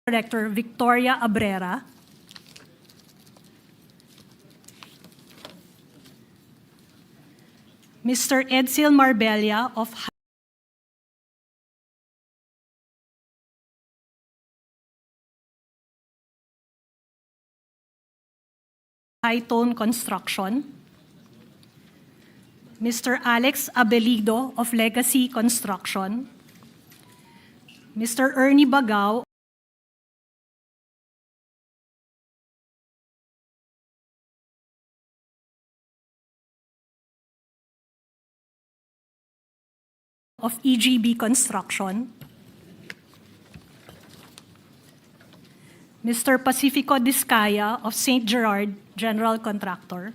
Director Victoria Abrera, Mr. Edsel Marbella of High Tone Construction, Mr. Alex Abelido of Legacy Construction, Mr. Ernie Bagao of EGB Construction, Mr. Pacifico Discaya of St. Gerard General Contractor,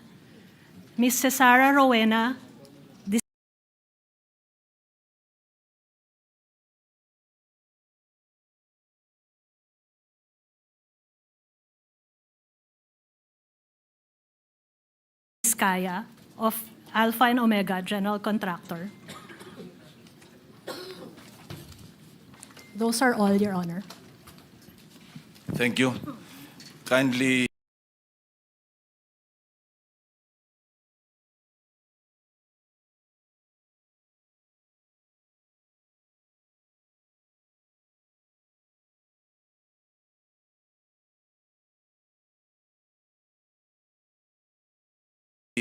Ms. Cesara Rowena Discaya of Alpha and Omega General Contractor. Those are all, Your Honor. Thank you. Kindly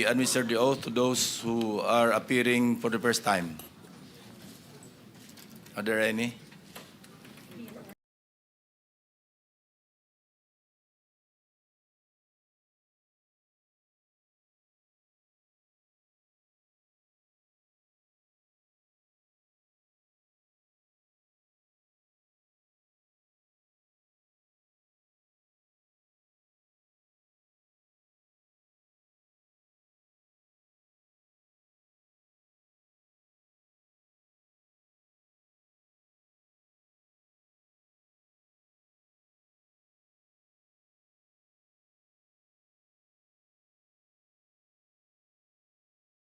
administer the oath to those who are appearing for the first time. Are there any?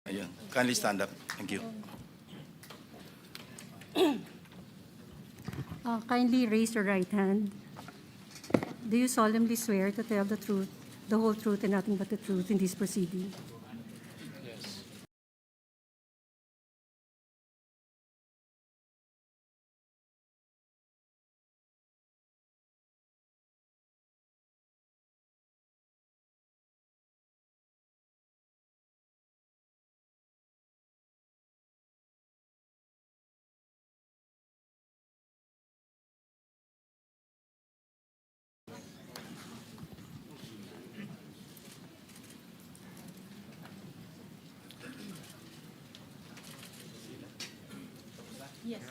Ayan. Kindly stand up. Thank you. Kindly raise your right hand. Do you solemnly swear to tell the truth, the whole truth, and nothing but the truth in this proceeding? Yes. Yes.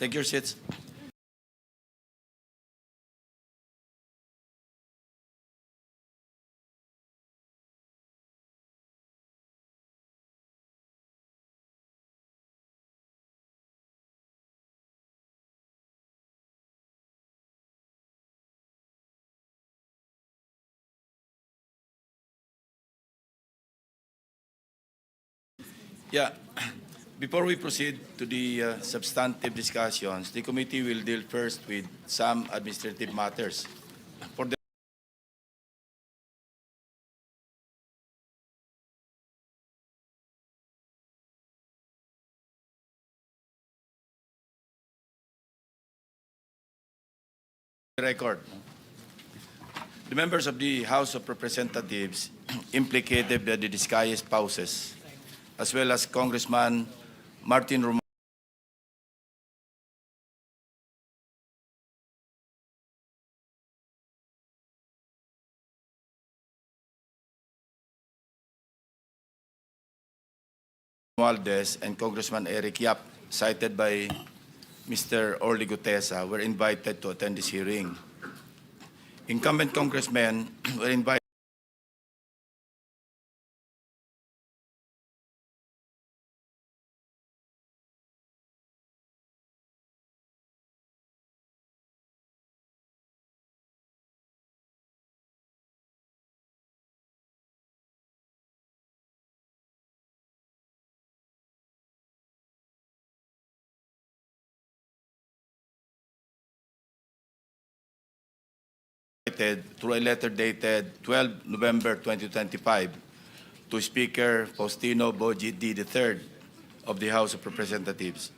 Take your seats. Yeah. Before we proceed to the substantive discussions, the committee will deal first with some administrative matters. For the record, the members of the House of Representatives implicated by the Discaya spouses, as well as Congressman Martin Romualdez and Congressman Eric Yap, cited by Mr. Orly Gutesa, were invited to attend this hearing. Incumbent congressmen were invited invited through a letter dated 12 November 2025 to Speaker Faustino Boji D. III of the House of Representatives.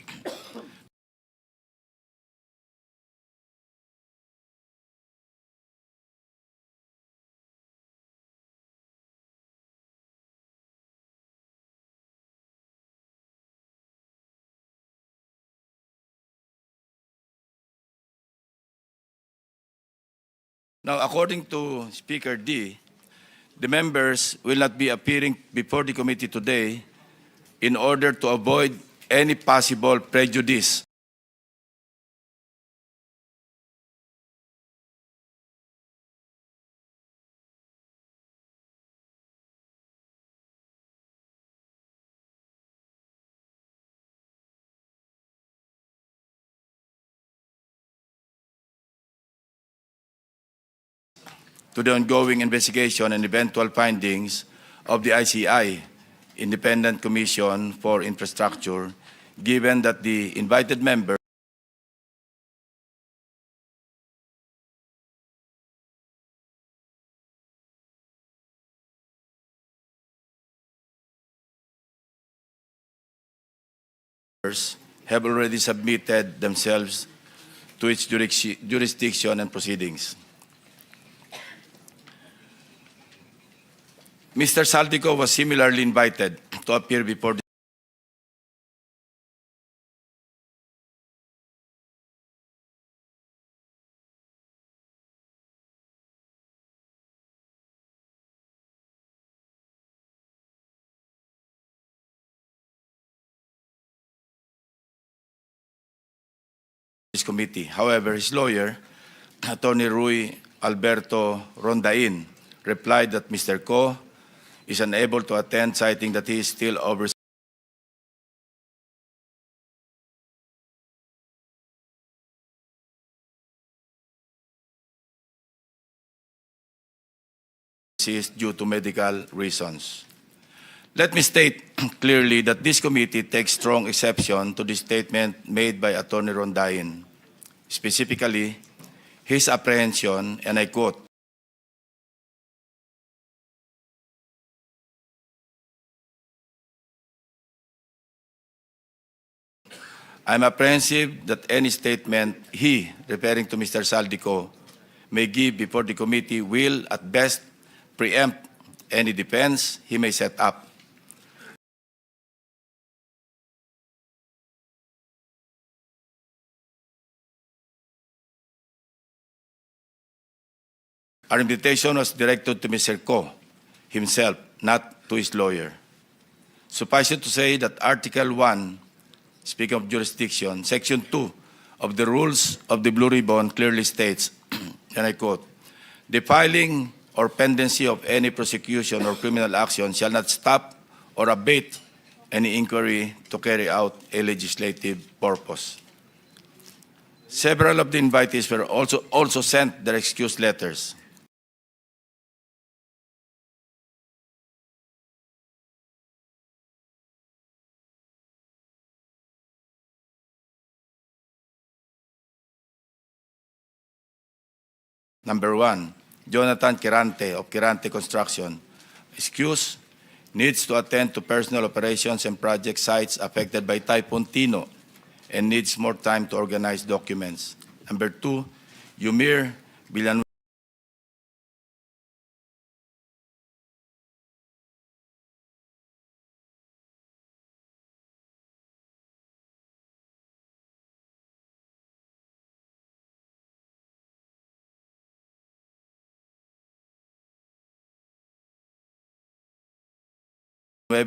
Now, according to Speaker D, the members will not be appearing before the committee today in order to avoid any possible prejudice to the ongoing investigation and eventual findings of the ICI, Independent Commission for Infrastructure, given that the invited members have already submitted themselves to its jurisdiction and proceedings. Mr. Saldico was similarly invited to appear before this committee. However, his lawyer, Attorney Rui Alberto Rondain, replied that Mr. Ko is unable to attend, citing that he is still overseas due to medical reasons. Let me state clearly that this committee takes strong exception to the statement made by Attorney Rondain, specifically his apprehension, and I quote, "I'm apprehensive that any statement he," referring to Mr. Saldico, "may give before the committee will at best preempt any defense he may set up. Our invitation was directed to Mr. Ko himself, not to his lawyer. Suffice it to say that Article 1, speaking of jurisdiction, Section 2 of the Rules of the Blue Ribbon clearly states, and I quote, "The filing or pendency of any prosecution or criminal action shall not stop or abate any inquiry to carry out a legislative purpose." Several of the invitees were also sent their excuse letters. Number 1, Jonathan Quirante of Quirante Construction. Excuse, needs to attend to personal operations and project sites affected by Typhoon Tino and needs more time to organize documents. Number 2, Yumir Villanueva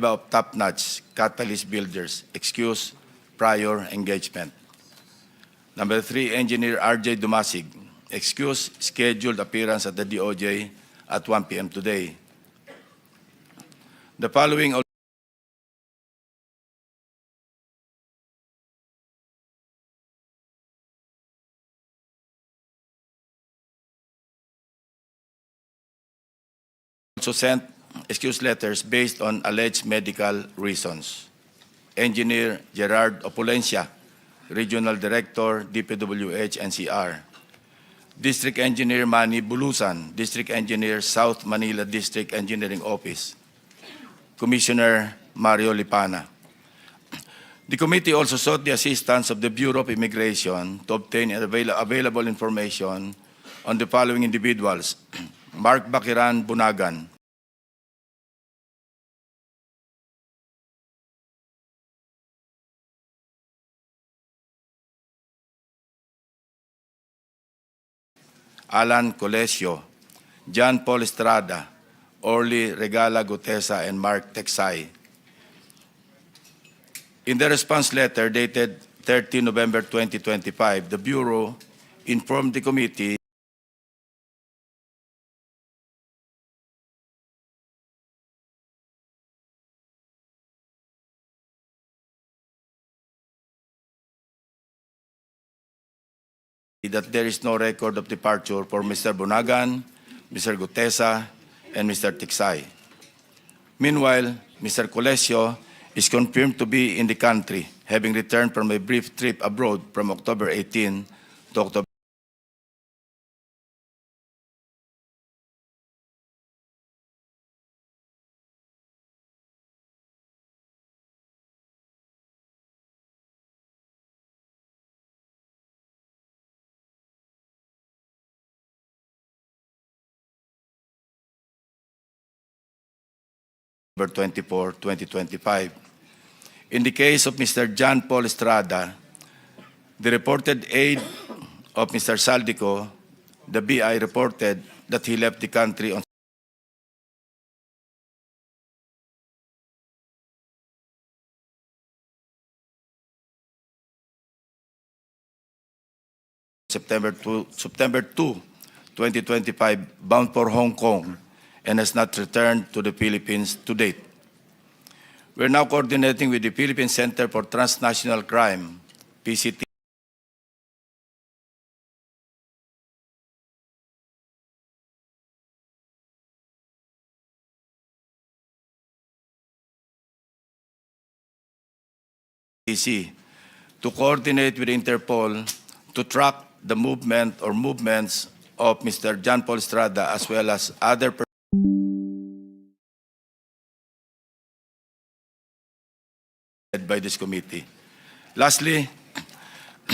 of Top Notch Catalyst Builders. Excuse, prior engagement. Number 3, Engineer RJ Dumasig. Excuse, scheduled appearance at the DOJ at 1 p.m. today. The following also sent excuse letters based on alleged medical reasons. Engineer Gerard Opulencia, Regional Director, DPWH NCR. District Engineer Manny Bulusan, District Engineer, South Manila District Engineering Office, Commissioner Mario Lipana. The committee also sought the assistance of the Bureau of Immigration to obtain available information on the following individuals: Mark Bakiran Bunagan, Alan Colesio, John Paul Estrada, Orly Regala Gutesa, and Mark Texay. In the response letter dated 30 November 2025, the Bureau informed the committee that there is no record of departure for Mr. Bunagan, Mr. Gutesa, and Mr. Tiksay. Meanwhile, Mr. Colesio is confirmed to be in the country, having returned from a brief trip abroad from October 18 to October. October 24, 2025. In the case of Mr. John Paul Estrada, the reported aide of Mr. Saldico, the BI reported that he left the country on September 2, 2025, bound for Hong Kong, and has not returned to the Philippines to date. We're now coordinating with the Philippine Center for Transnational Crime, PCT, to coordinate with Interpol to track the movement or movements of Mr. John Paul Estrada as well as other persons by this committee. Lastly,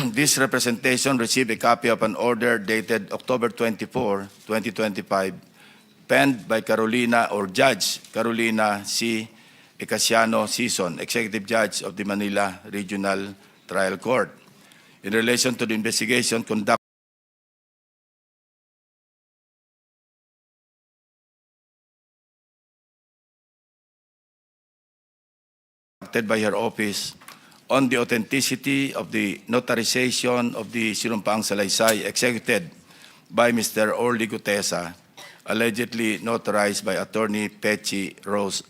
this representation received a copy of an order dated October 24, 2025, penned by Carolina or Judge Carolina C. Ecasiano Sison, Executive Judge of the Manila Regional Trial Court, in relation to the investigation conducted by her office on the authenticity of the notarization of the Sinumpang Salaysay executed by Mr. Orly Gutesa, allegedly notarized by Attorney Pechi Rose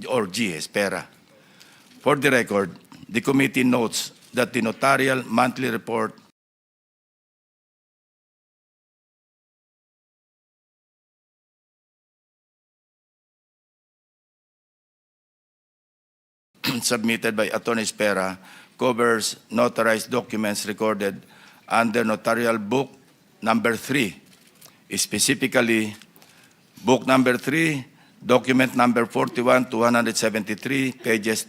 or G. Espera. For the record, the committee notes that the notarial monthly report submitted by Attorney Espera covers notarized documents recorded under Notarial Book Number 3, specifically Book Number 3, Document Number 41-173, pages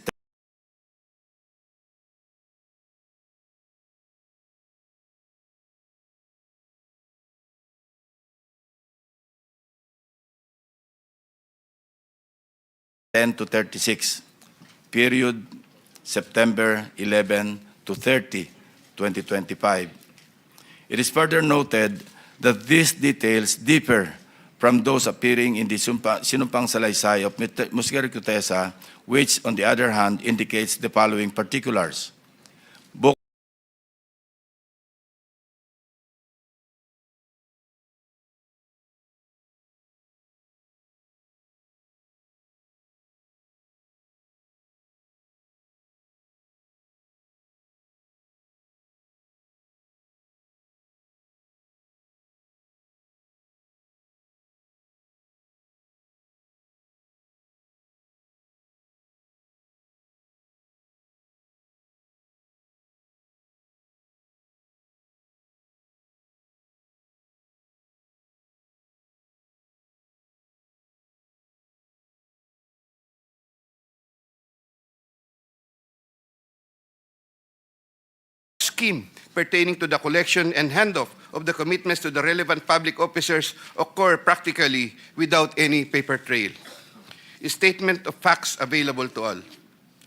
10 to 36, period September 11 to 30, 2025. It is further noted that these details differ from those appearing in the Sinumpang Salaysay of Mr. Gutesa, which, on the other hand, indicates the following particulars. Book scheme pertaining to the collection and handoff of the commitments to the relevant public officers occur practically without any paper trail. A statement of facts available to all,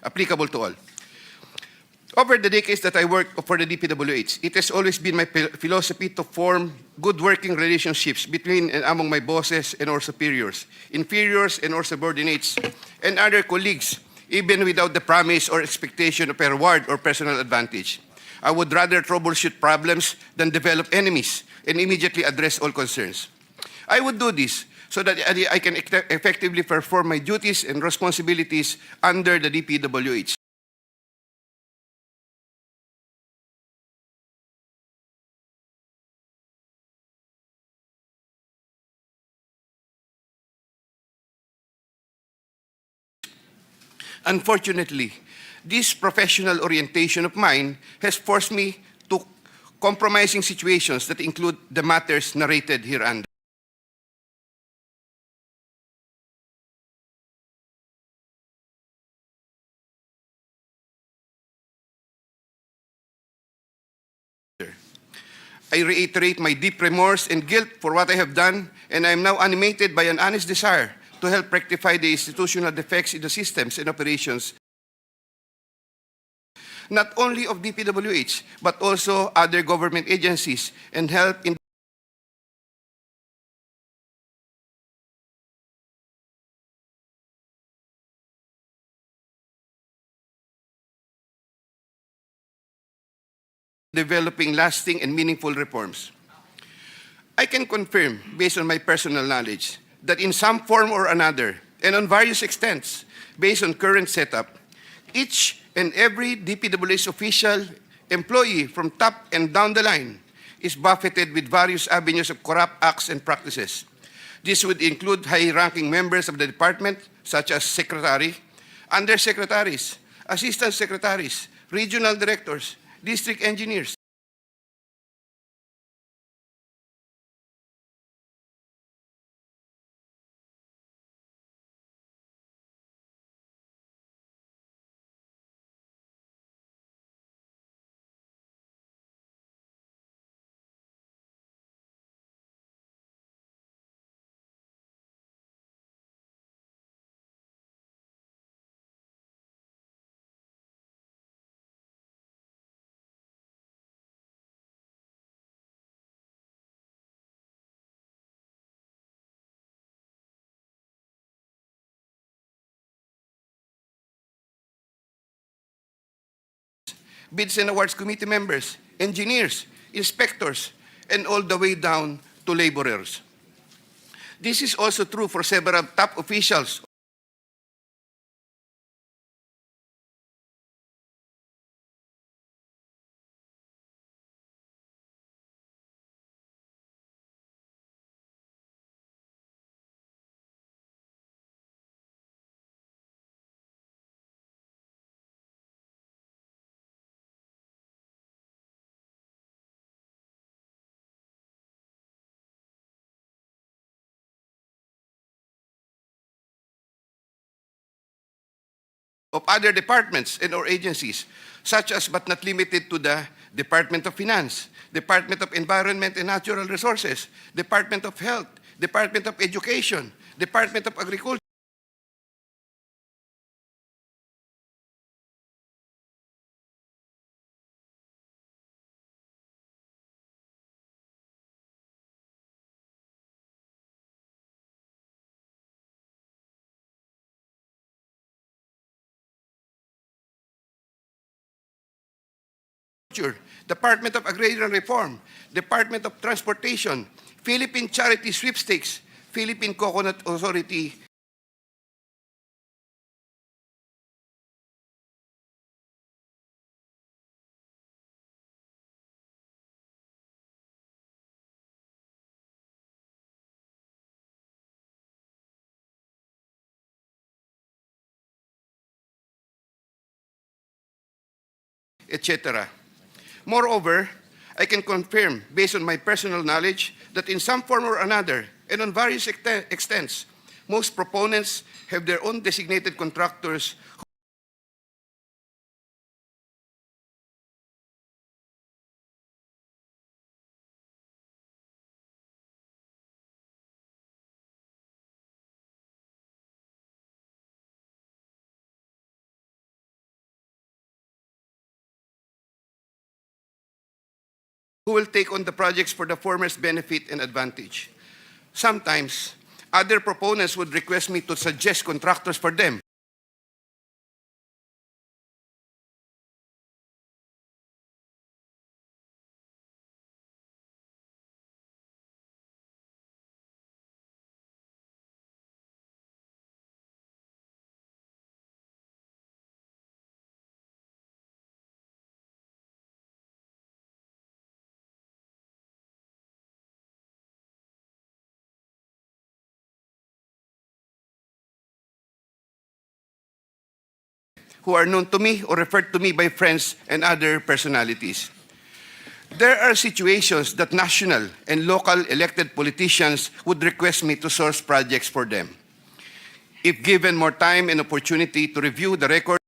applicable to all. Over the decades that I worked for the DPWH, it has always been my philosophy to form good working relationships between and among my bosses and our superiors, inferiors and our subordinates, and other colleagues, even without the promise or expectation of a reward or personal advantage. I would rather troubleshoot problems than develop enemies and immediately address all concerns. I would do this so that I can effectively perform my duties and responsibilities under the DPWH. Unfortunately, this professional orientation of mine has forced me to compromising situations that include the matters narrated hereunder. I reiterate my deep remorse and guilt for what I have done, and I am now animated by an honest desire to help rectify the institutional defects in the systems and operations, not only of DPWH, but also other government agencies, and help in developing lasting and meaningful reforms. I can confirm, based on my personal knowledge, that in some form or another, and on various extents, based on current setup, each and every DPWH official, employee from top and down the line is buffeted with various avenues of corrupt acts and practices. This would include high-ranking members of the department, such as secretary, undersecretaries, assistant secretaries, regional directors, district engineers, bids and awards committee members, engineers, inspectors, and all the way down to laborers. This is also true for several top officials of other departments and or agencies, such as but not limited to the Department of Finance, Department of Environment and Natural Resources, Department of Health, Department of Education, Department of Agriculture, Department of Agrarian Reform, Department of Transportation, Philippine Charity Sweepstakes, Philippine Coconut Authority, etc. Moreover, I can confirm, based on my personal knowledge, that in some form or another, and on various extents, most proponents have their own designated contractors who will take on the projects for the former's benefit and advantage. Sometimes, other proponents would request me to suggest contractors for them. Who are known to me or referred to me by friends and other personalities. There are situations that national and local elected politicians would request me to source projects for them. If given more time and opportunity to review the record